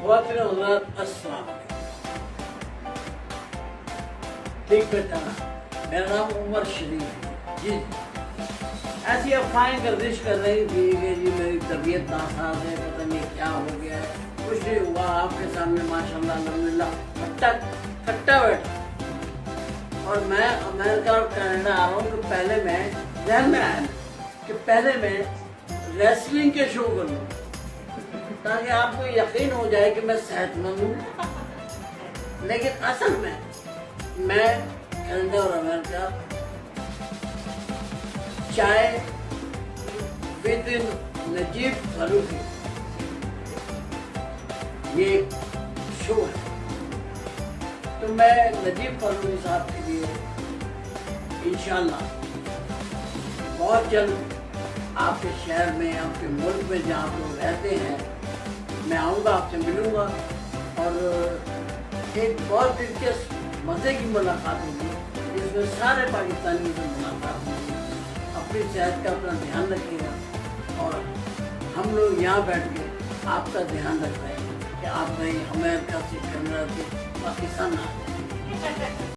ख्वातीन हज़रात अस्सलाम वालेकुम। ठीक बेटा, मेरा नाम उमर शरीफ है जी। ऐसी अफवाहें गर्दिश कर रही थी कि जी मेरी तबीयत नासाज है, पता नहीं क्या हो गया है। कुछ नहीं हुआ, आपके सामने माशाल्लाह अल्हम्दुलिल्लाह खट्टा बैठा। और मैं अमेरिका और कनाडा आ रहा हूँ तो पहले मैं ध्यान में आया कि पहले मैं रेसलिंग के शो करूँ ताकि आपको यकीन हो जाए कि मैं सेहतमंद हूँ। लेकिन असल में मैं कनाडा और अमेरिका चाय विद नजीब फारूकी ये एक शो है, तो मैं नजीब फारूकी साहब के लिए इंशाल्लाह बहुत जल्द आपके शहर में, आपके मुल्क में जहाँ आप लोग रहते हैं, मैं आऊँगा, आपसे मिलूँगा और एक बहुत दिलचस्प मज़े की मुलाकात होगी जिसमें सारे पाकिस्तानियों से मुलाकात होगी। अपनी सेहत का अपना ध्यान रखिएगा और हम लोग यहाँ बैठ के आपका ध्यान रख रहे हैं कि आप कहीं अमेरिका से कनाडा से पाकिस्तान आ जाए।